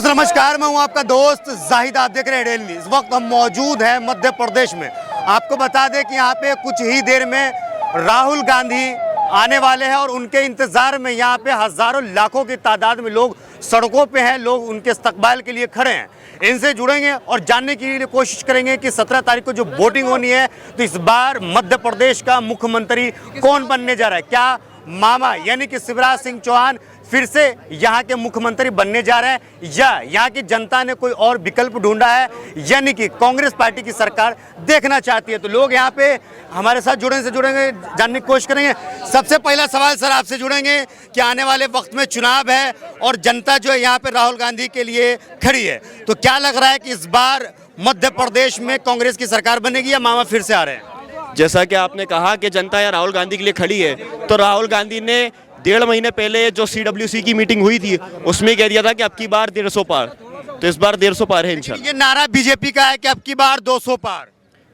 नमस्कार, मैं हूं आपका दोस्त जाहिद। आप देख रहे हैं डेली। इस वक्त हम मौजूद हैं मध्य प्रदेश में। आपको बता दें कि यहाँ पे कुछ ही देर में राहुल गांधी आने वाले हैं और उनके इंतजार में यहाँ पे हजारों लाखों की तादाद में लोग सड़कों पे हैं। लोग उनके इस्तकबाल के लिए खड़े हैं। इनसे जुड़ेंगे और जानने के लिए कोशिश करेंगे कि 17 तारीख को जो वोटिंग होनी है तो इस बार मध्य प्रदेश का मुख्यमंत्री कौन बनने जा रहा है। क्या मामा यानी कि शिवराज सिंह चौहान फिर से यहाँ के मुख्यमंत्री बनने जा रहे हैं या यहाँ की जनता ने कोई और विकल्प ढूंढा है, यानी कि कांग्रेस पार्टी की सरकार देखना चाहती है। तो लोग यहाँ पे हमारे साथ जुड़ेंगे, जानने की कोशिश करेंगे। सबसे पहला सवाल सर आपसे जुड़ेंगे कि आने वाले वक्त में चुनाव है और जनता जो है यहाँ पे राहुल गांधी के लिए खड़ी है, तो क्या लग रहा है कि इस बार मध्य प्रदेश में कांग्रेस की सरकार बनेगी या मामा फिर से आ रहे हैं? जैसा कि आपने कहा कि जनता या राहुल गांधी के लिए खड़ी है, तो राहुल गांधी ने 1.5 महीने पहले जो CWC की मीटिंग हुई थी उसमें कह दिया था कि अब की बार 150 पार, तो इस बार 150 पार है इंशाल्लाह। ये नारा बीजेपी का है कि अब की बार 200 पार।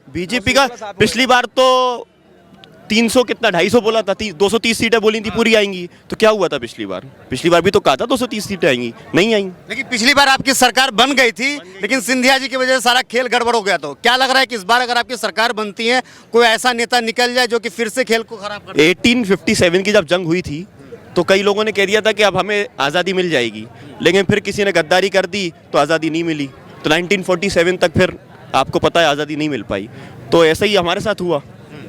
बीजेपी का पिछली बार तो 300 कितना 250 बोला था, 230 सीटें बोली थी पूरी आएंगी, तो क्या हुआ था पिछली बार भी तो कहा था 230 सीटें आएंगी, नहीं आई। लेकिन पिछली बार आपकी सरकार बन गई थी, लेकिन सिंधिया जी की वजह से सारा खेल गड़बड़ हो गया। तो क्या लग रहा है कि इस बार अगर आपकी सरकार बनती है कोई ऐसा नेता निकल जाए जो कि फिर से खेल को खराब कर दे? 1857 की जब जंग हुई थी तो कई लोगों ने कह दिया था कि अब हमें आज़ादी मिल जाएगी, लेकिन फिर किसी ने गद्दारी कर दी तो आज़ादी नहीं मिली। तो 1947 तक फिर आपको पता है आज़ादी नहीं मिल पाई। तो ऐसा ही हमारे साथ हुआ,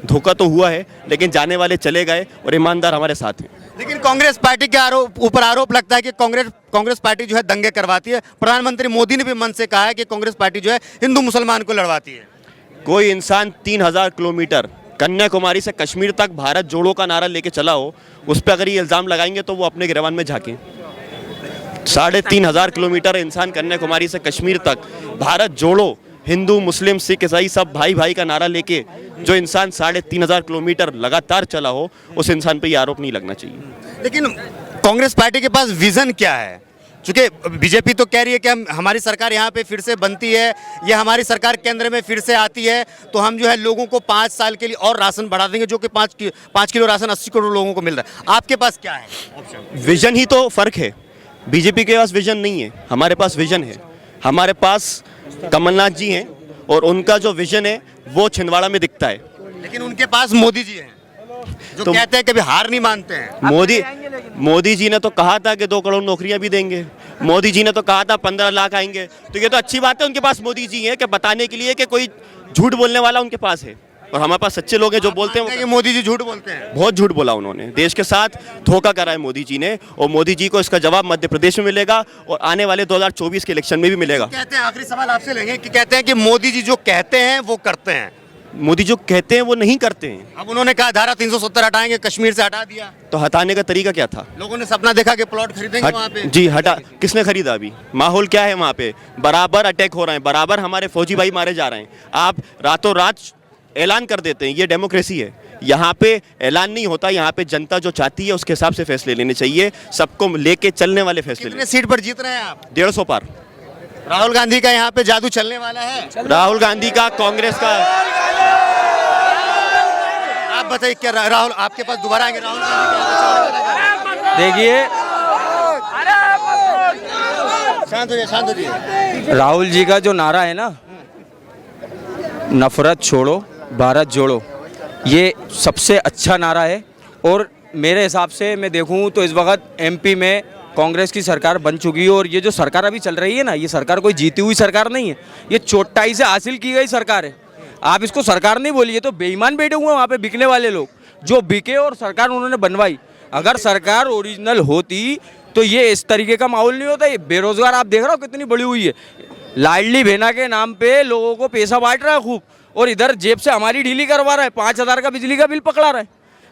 धोखा तो हुआ है, लेकिन जाने वाले चले गए और ईमानदार हमारे साथ हैं। लेकिन कांग्रेस पार्टी के ऊपर आरोप लगता है कि कांग्रेस पार्टी जो है दंगे करवाती है। प्रधानमंत्री मोदी ने भी मन से कहा है कि कांग्रेस पार्टी जो है हिंदू मुसलमान को लड़वाती है। कोई इंसान 3000 किलोमीटर कन्याकुमारी से कश्मीर तक भारत जोड़ो का नारा लेके चला हो, उस पर अगर ये इल्ज़ाम लगाएंगे तो वो अपने गिरवान में झांकें। 3500 किलोमीटर इंसान कन्याकुमारी से कश्मीर तक भारत जोड़ो, हिंदू मुस्लिम सिख ईसाई सब भाई भाई का नारा लेके जो इंसान 3500 किलोमीटर लगातार चला हो, उस इंसान पे ये आरोप नहीं लगना चाहिए। लेकिन कांग्रेस पार्टी के पास विजन क्या है? चूंकि बीजेपी तो कह रही है कि हमारी सरकार यहाँ पे फिर से बनती है या हमारी सरकार केंद्र में फिर से आती है तो हम जो है लोगों को 5 साल के लिए और राशन बढ़ा देंगे, जो कि 5 किलो राशन 80 करोड़ लोगों को मिल रहा है। आपके पास क्या है ऑप्शन? विजन ही तो फर्क है। बीजेपी के पास विजन नहीं है, हमारे पास विजन है। हमारे पास कमलनाथ जी हैं और उनका जो विजन है वो छिंदवाड़ा में दिखता है, लेकिन उनके पास मोदी जी हैं जो तो कहते हैं कभी हार नहीं मानते हैं। मोदी जी ने तो कहा था कि 2 करोड़ नौकरियां भी देंगे। मोदी जी ने तो कहा था 15 लाख आएंगे। तो ये तो अच्छी बात है, उनके पास मोदी जी हैं कि बताने के लिए कि कोई झूठ बोलने वाला उनके पास है, और हमारे पास सच्चे लोग हैं जो बोलते हैं। मोदी जी झूठ बोलते हैं, बहुत झूठ बोला उन्होंने, देश के साथ धोखा करा है मोदी जी ने, और मोदी जी को इसका जवाब मध्य प्रदेश में मिलेगा और आने वाले 2024 के इलेक्शन में भी मिलेगा। कहते हैं, आखिरी सवाल आपसे लेंगे कि कहते हैं कि मोदी जी जो कहते हैं वो करते हैं। मोदी जो कहते हैं वो नहीं करते हैं। अब उन्होंने कहा धारा 370 हटाएंगे, कश्मीर से हटा दिया, तो हटाने का तरीका क्या था? लोगों ने सपना देखा कि प्लॉट खरीदेंगे वहाँ पे। जी हटा, किसने खरीदा? अभी माहौल क्या है वहाँ पे? बराबर अटैक हो रहे हैं, बराबर हमारे फौजी भाई मारे जा रहे हैं। आप रातों रात ऐलान कर देते हैं, ये डेमोक्रेसी है। यहाँ पे ऐलान नहीं होता, यहाँ पे जनता जो चाहती है उसके हिसाब से फैसले लेने चाहिए, सबको लेके चलने वाले फैसले। कितने सीट पर जीत रहे हैं आप? 150 पार। राहुल गांधी का यहाँ पे जादू चलने वाला है। राहुल गांधी का, कांग्रेस का। आप बताइए क्या राहुल आपके पास दोबारा आएंगे? राहुल गांधी देखिए, शांत हो जाइए। राहुल जी का जो नारा है ना, नफरत छोड़ो भारत जोड़ो, ये सबसे अच्छा नारा है। और मेरे हिसाब से मैं देखूं तो इस वक्त MP में कांग्रेस की सरकार बन चुकी है। और ये जो सरकार अभी चल रही है ना, ये सरकार कोई जीती हुई सरकार नहीं है, ये चोटाई से हासिल की गई सरकार है। आप इसको सरकार नहीं बोलिए, तो बेईमान बैठे हुए हैं वहाँ पे बिकने वाले लोग, जो बिके और सरकार उन्होंने बनवाई। अगर सरकार ओरिजिनल होती तो ये इस तरीके का माहौल नहीं होता। ये बेरोजगार आप देख रहे हो कितनी बड़ी हुई है, लाडली बहना के नाम पे लोगों को पैसा बांट रहा है खूब, और इधर जेब से हमारी ढीली करवा रहा है, 5000 का बिजली का बिल पकड़ा रहा है,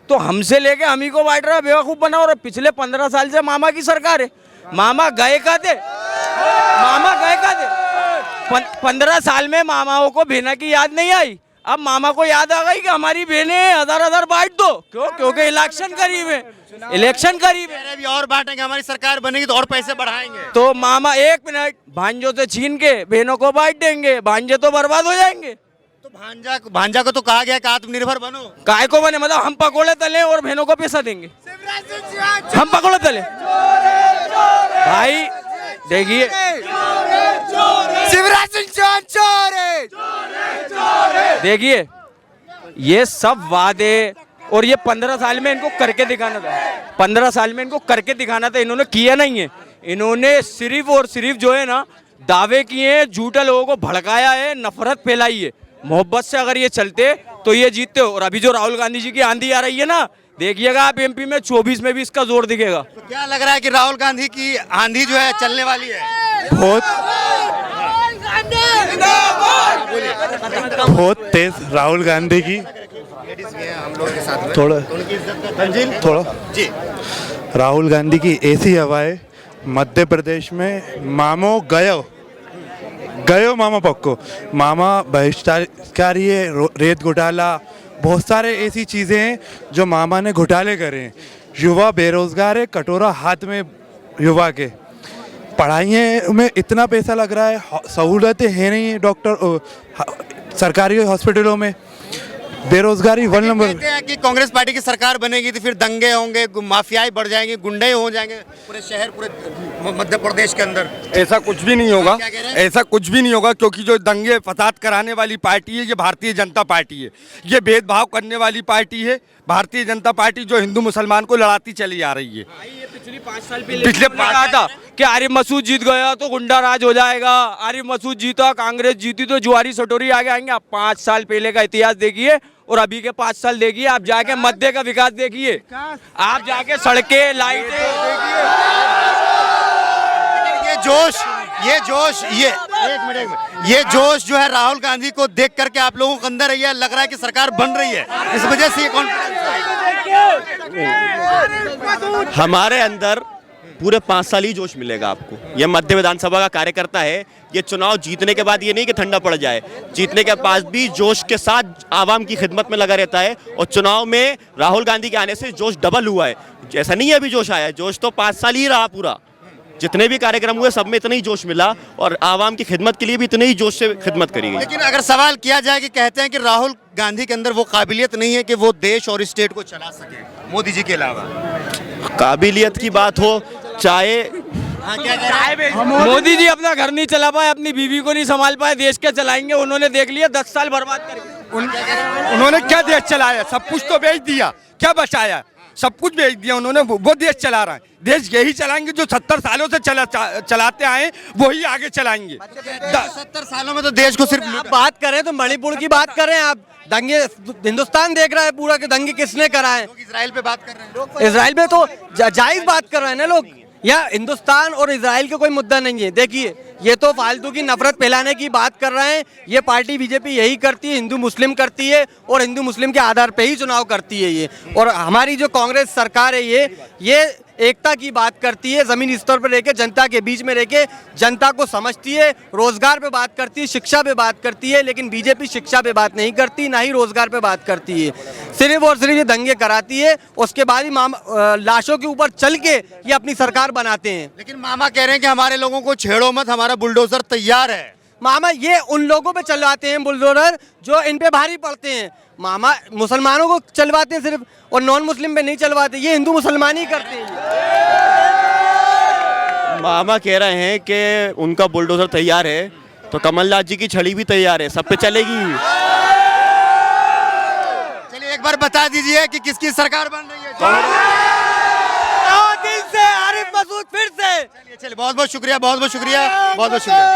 तो हमसे लेके हम ही को बांट रहा है, बेवकूफ़ बना। और पिछले 15 साल से मामा की सरकार है। मामा गए का थे, 15 साल में मामाओं को बहना की याद नहीं आई। अब मामा को याद आ गई कि हमारी बहनें 1000 बांट दो, क्योंकि इलेक्शन करीब है, अभी और बांटेंगे, हमारी सरकार बनेगी तो और पैसे बढ़ाएंगे। तो मामा 1 मिनट भांजों से छीन के बहनों को बांट देंगे, भांजे तो बर्बाद हो जाएंगे। तो भांजा को तो कहा गया कि आत्मनिर्भर बनो। काय को बने, मतलब हम पकोड़े तले और बहनों को पैसा देंगे, हम पकोड़े तले। भाई देखिए, शिवराज सिंह चौहान चोर है। देखिए ये सब वादे और ये 15 साल में इनको करके दिखाना था, 15 साल में इनको करके दिखाना था, इन्होंने किया नहीं है। इन्होंने सिर्फ और सिर्फ जो है ना दावे किए हैं, झूठे लोगों को भड़काया है, नफरत फैलाई है। मोहब्बत से अगर ये चलते तो ये जीतते। और अभी जो राहुल गांधी जी की आंधी आ रही है ना, देखिएगा आप एमपी में 24 में भी इसका जोर दिखेगा। तो क्या लग रहा है कि राहुल गांधी की आंधी जो है चलने वाली है? बहुत तेज राहुल गांधी की हम लोग के साथ में थोड़ा उनकी इज्जत थोड़ा जी। राहुल गांधी की ऐसी हवा है मध्य प्रदेश में। मामो गयो गयो मामा पक्को। मामा बहिष्कारी है, रेत घोटाला, बहुत सारे ऐसी चीज़ें हैं जो मामा ने घोटाले करे हैं। युवा बेरोजगार है, कटोरा हाथ में युवा के। पढ़ाई में इतना पैसा लग रहा है, सहूलतें हैं नहीं डॉक्टर सरकारी हॉस्पिटलों में। बेरोजगारी वन नंबर। कहते हैं कि कांग्रेस पार्टी की सरकार बनेगी तो फिर दंगे होंगे, माफियाई बढ़ जाएंगे, गुंडे हो जाएंगे पूरे शहर, पूरे मध्य प्रदेश के अंदर। ऐसा कुछ भी नहीं होगा, क्या कह रहे हैं? ऐसा कुछ भी नहीं होगा, क्योंकि जो दंगे फसाद कराने वाली पार्टी है ये भारतीय जनता पार्टी है। ये भेदभाव करने वाली पार्टी है भारतीय जनता पार्टी, जो हिंदू मुसलमान को लड़ाती चली आ रही है। पिछले 5 साल पहले कहा था कि आरिफ मसूद जीत गया तो गुंडा राज हो जाएगा, आरिफ मसूद जीता, कांग्रेस जीती तो जुआरी सटोरी आगे आएंगे। आप 5 साल पहले का इतिहास देखिए और अभी के 5 साल देखिए। आप जाके मध्य का विकास देखिए, आप जाके सड़कें, लाइटें देखिए। ये जोश एक मिनट ये जोश जो है राहुल गांधी को देख करके आप लोगों के अंदर है, लग रहा है कि सरकार बन रही है, इस वजह से ये कॉन्फिडेंस। हमारे अंदर पूरे 5 साल ही जोश मिलेगा आपको। ये मध्य विधानसभा का कार्यकर्ता है, ये चुनाव जीतने के बाद ये नहीं कि ठंडा पड़ जाए, जीतने के बाद भी जोश के साथ आवाम की खिदमत में लगा रहता है। और चुनाव में राहुल गांधी के आने से जोश डबल हुआ है, ऐसा नहीं है अभी जोश आया है, जोश तो 5 साल ही रहा पूरा। जितने भी कार्यक्रम हुए सब में इतना ही जोश मिला और आवाम की खिदमत के लिए भी इतने ही जोश से खिदमत करी गई। लेकिन अगर सवाल किया जाए कि कहते हैं कि राहुल गांधी के अंदर वो काबिलियत नहीं है कि वो देश और स्टेट को चला सके मोदी जी के अलावा। काबिलियत की बात हो चाहे मोदी जी अपना घर नहीं चला पाए, अपनी बीवी को नहीं संभाल पाए, देश के चलाएंगे। उन्होंने देख लिया 10 साल बर्बाद करके। उन्होंने क्या देश चलाया? सब कुछ तो बेच दिया, क्या बचाया? सब कुछ बेच दिया उन्होंने। वो देश चला रहा है, देश यही चलाएंगे जो 70 सालों से चलाते आए, वही आगे चलाएंगे। 70 सालों में तो देश को सिर्फ आप बात करें तो मणिपुर की बात करें, आप दंगे हिंदुस्तान देख रहा है पूरा कि दंगे किसने कराए। इजराइल पे बात कर रहे हैं। इजराइल में तो जायज बात कर रहे हैं ना लोग। या हिंदुस्तान और इजराइल का कोई मुद्दा नहीं है। देखिए ये तो फालतू की नफरत फैलाने की बात कर रहे हैं। ये पार्टी बीजेपी यही करती है, हिंदू मुस्लिम करती है और हिंदू मुस्लिम के आधार पे ही चुनाव करती है ये। और हमारी जो कांग्रेस सरकार है ये एकता की बात करती है, जमीनी स्तर पर रहकर जनता के बीच में रहकर जनता को समझती है, रोजगार पे बात करती है, शिक्षा पे बात करती है। लेकिन बीजेपी शिक्षा पे बात नहीं करती, ना ही रोजगार पे बात करती है। सिर्फ और सिर्फ ये दंगे कराती है, उसके बाद ही लाशों के ऊपर चल के ये अपनी सरकार बनाते हैं। लेकिन मामा कह रहे हैं कि हमारे लोगों को छेड़ो मत, हमारा बुलडोजर तैयार है। मामा ये उन लोगों पे चलवाते हैं बुलडोजर जो इन पे भारी पड़ते हैं। मामा मुसलमानों को चलवाते हैं सिर्फ, और नॉन मुस्लिम पे नहीं चलवाते। ये हिंदू मुसलमान ही करते हैं। मामा कह रहे हैं कि उनका बुलडोजर तैयार है, तो कमलनाथ जी की छड़ी भी तैयार है, सब पे चलेगी। चलिए एक बार बता दीजिए कि किसकी सरकार बन रही है। दिन से आरिफ मसूद फिर से। चलिए बहुत बहुत शुक्रिया, बहुत बहुत शुक्रिया, बहुत बहुत शुक्रिया।